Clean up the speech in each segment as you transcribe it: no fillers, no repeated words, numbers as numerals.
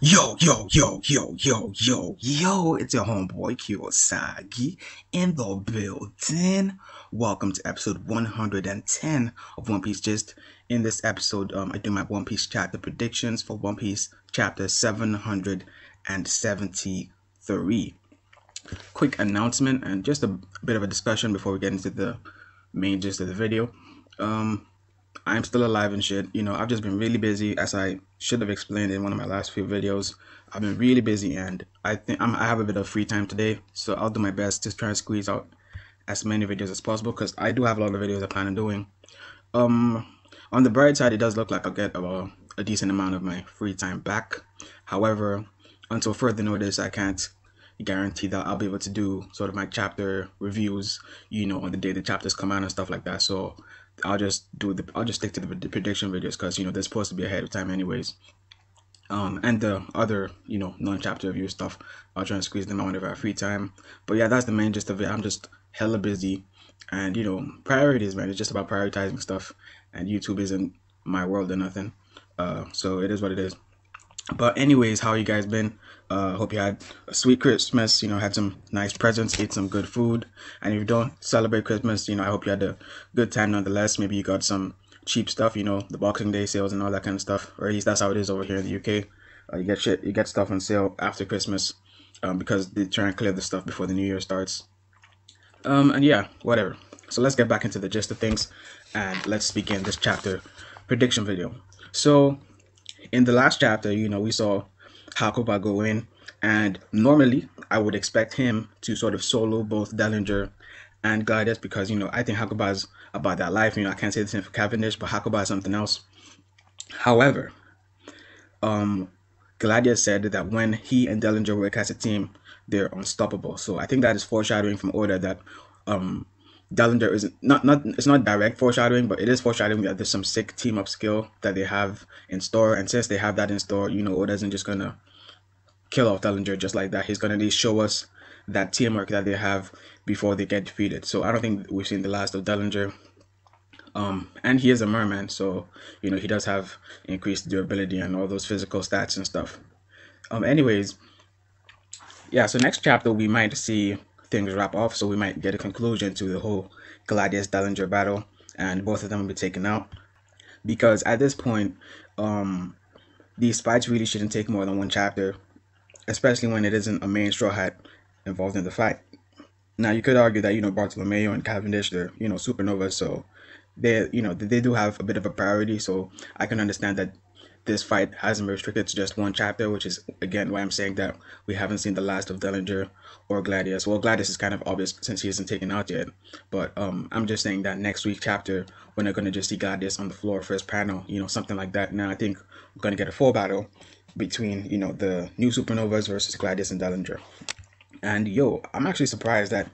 Yo, it's your homeboy Kiiro in the building. Welcome to episode 110 of One Piece Gist. In this episode, I do my One Piece chapter predictions for One Piece chapter 773. Quick announcement and just a bit of a discussion before we get into the main gist of the video. I'm still alive and shit. I've just been really busy, as I should have explained in one of my last few videos. I've been really busy, and I think I have a bit of free time today, so I'll do my best to try and squeeze out as many videos as possible, because I do have a lot of videos I plan on doing. On the bright side, it does look like I'll get a decent amount of my free time back. However, until further notice, I can't guarantee that I'll be able to do sort of my chapter reviews, on the day the chapters come out and stuff like that. So I'll just stick to the prediction videos, because they're supposed to be ahead of time anyways. And the other non-chapter review stuff, I'll try and squeeze them out whenever I have free time. But yeah, that's the main gist of it. I'm just hella busy, and priorities, man. It's just about prioritizing stuff, and YouTube isn't my world or nothing. So it is what it is. But anyways, how you guys been? Hope you had a sweet Christmas, had some nice presents, ate some good food. And if you don't celebrate Christmas, I hope you had a good time nonetheless. Maybe you got some cheap stuff, the Boxing Day sales and all that kind of stuff. Or at least that's how it is over here in the UK. You get stuff on sale after Christmas, because they try and clear the stuff before the new year starts. And yeah, whatever. So let's get back into the gist of things, and let's begin this chapter prediction video. So in the last chapter, we saw Hakuba go in, and normally I would expect him to sort of solo both Dellinger and Gladius, because I think Hakuba's about that life. I can't say the same for Cavendish, but Hakuba is something else. However, Gladius said that when he and Dellinger work as a team, they're unstoppable. So I think that is foreshadowing from Oda that Dellinger is it's not direct foreshadowing, but it is foreshadowing that there's some sick team up skill that they have in store. And since they have that in store, Oda isn't just gonna kill off Dellinger just like that. He's gonna at least show us that teamwork that they have before they get defeated. So I don't think we've seen the last of Dellinger. And he is a merman, so he does have increased durability and all those physical stats and stuff. Anyways, yeah, so next chapter we might see things wrap off, so we might get a conclusion to the whole Gladius Dellinger battle, and both of them will be taken out, because at this point these fights really shouldn't take more than one chapter, especially when it isn't a main Straw Hat involved in the fight. Now you could argue that Bartolomeo and Cavendish, they're supernovas, so they do have a bit of a priority. So I can understand that this fight hasn't been restricted to just one chapter, which is again why I'm saying that we haven't seen the last of Dellinger or Gladius. Well, Gladius is kind of obvious since he isn't taken out yet, but I'm just saying that next week chapter, when they're going to just see Gladius on the floor first panel, something like that. Now I think we're going to get a full battle between the new supernovas versus Gladius and Dellinger. And I'm actually surprised at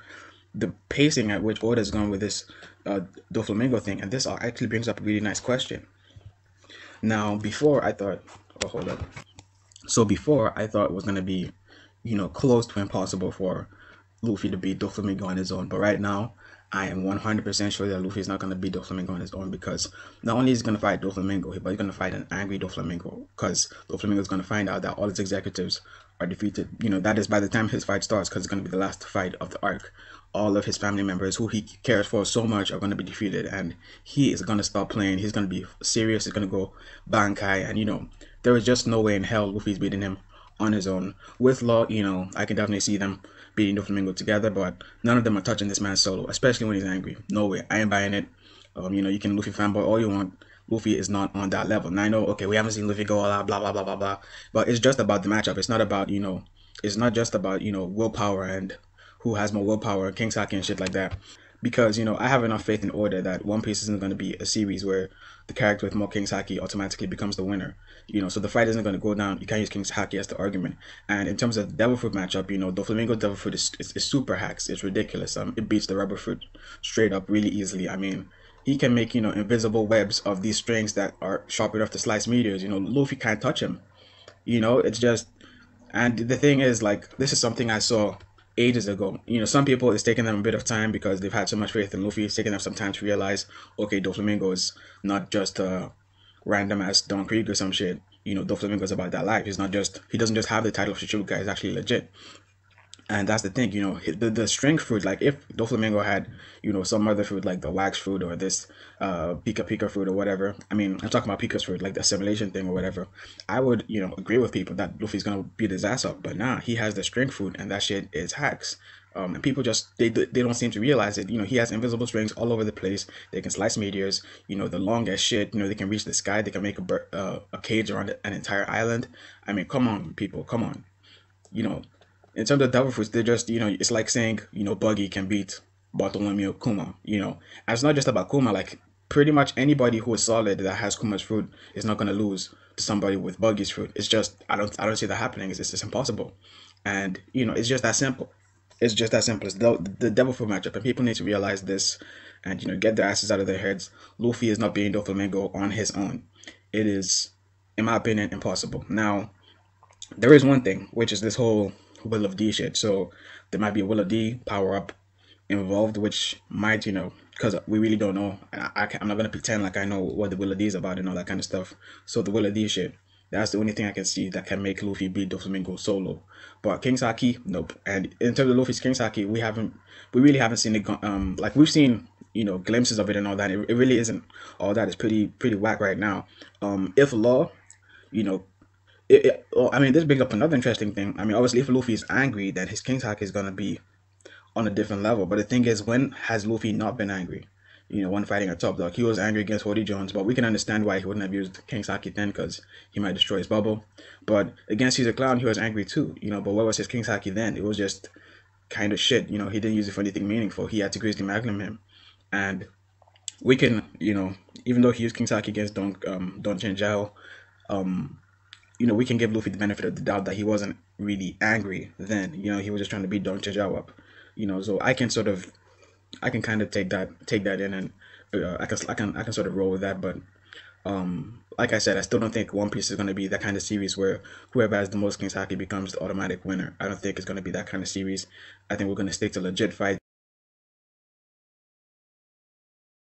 the pacing at which Oda is going with this Doflamingo thing, and this actually brings up a really nice question. Now, before I thought, hold up. So before I thought it was gonna be, close to impossible for Luffy to beat Doflamingo on his own. But right now, I am 100% sure that Luffy is not gonna beat Doflamingo on his own, because not only is he gonna fight Doflamingo, but he's gonna fight an angry Doflamingo, because Doflamingo is gonna find out that all his executives are defeated. That is by the time his fight starts, because it's gonna be the last fight of the arc. All of his family members who he cares for so much are going to be defeated, and he is going to stop playing. He's going to be serious. He's going to go Bankai, and there is just no way in hell Luffy's beating him on his own. With Law, I can definitely see them beating Doflamingo together, but none of them are touching this man solo, especially when he's angry. No way. I ain't buying it. You can Luffy fanboy all you want. Luffy is not on that level. And I know, okay, we haven't seen Luffy go all out, blah blah blah blah blah, but it's just about the matchup. It's not about it's not just about willpower and who has more willpower, King Saki and shit like that. Because I have enough faith in Oda that One Piece isn't going to be a series where the character with more King Saki automatically becomes the winner. So the fight isn't going to go down. You can't use King Saki as the argument. And in terms of the Devil Fruit matchup, Doflamingo Devil Fruit is super hacks. It's ridiculous. It beats the Rubber Fruit straight up really easily. I mean, he can make invisible webs of these strings that are sharp enough to slice meteors. Luffy can't touch him. It's just, and the thing is, like, this is something I saw ages ago. Some people, it's taking them a bit of time because they've had so much faith in Luffy. It's taking them some time to realize, okay, Doflamingo is not just random as Don Krieg or some shit. Doflamingo is about that life. He doesn't just have the title of Shichibukai. He's actually legit. And that's the thing, the strength fruit, like if Doflamingo had, some other fruit like the wax fruit or this Pika Pika fruit or whatever. I mean, I'm talking about Pika's fruit, like the assimilation thing or whatever. I would, agree with people that Luffy's gonna beat his ass up. But nah, he has the strength fruit and that shit is hacks. And people just, they don't seem to realize it. He has invisible strings all over the place. They can slice meteors, the longest shit, they can reach the sky. They can make a cage around an entire island. I mean, come on, people, come on. In terms of devil fruits, they're just, it's like saying, Buggy can beat Bartholomew Kuma, And it's not just about Kuma, like pretty much anybody who is solid that has Kuma's fruit is not going to lose to somebody with Buggy's fruit. It's just, I don't see that happening. It's just impossible. And, it's just that simple. It's just that simple. It's the devil fruit matchup, and people need to realize this and, get their asses out of their heads. Luffy is not beating Doflamingo on his own. It is, in my opinion, impossible. Now, there is one thing, which is this whole Will of D shit. So there might be a Will of D power up involved, which might, because we really don't know. I'm not going to pretend like I know what the Will of D is about and all that kind of stuff. So the Will of D shit, that's the only thing I can see that can make Luffy beat Doflamingo solo. But King's Haki, nope. And in terms of Luffy's King's Haki, we really haven't seen it. Like we've seen, glimpses of it and all that. It really isn't all that. It's pretty whack right now. If Law, this brings up another interesting thing. I mean, obviously, if Luffy is angry, then his King's Haki is gonna be on a different level. But the thing is, when has Luffy not been angry? When fighting a top dog, he was angry against Hody Jones, but we can understand why he wouldn't have used King's Haki then, because he might destroy his bubble. But against Caesar Clown, he was angry too. But what was his King's Haki then? It was just kind of shit. He didn't use it for anything meaningful. He had to Grizzly Magnum him, and we can, even though he used King's Haki against Don Chenjiao, we can give Luffy the benefit of the doubt that he wasn't really angry then. He was just trying to beat Don Chenjiao up. So I can kind of take that in, and I can sort of roll with that. But like I said, I still don't think One Piece is going to be that kind of series where whoever has the most King's Haki becomes the automatic winner. I don't think it's going to be that kind of series. I think we're going to stick to legit fights.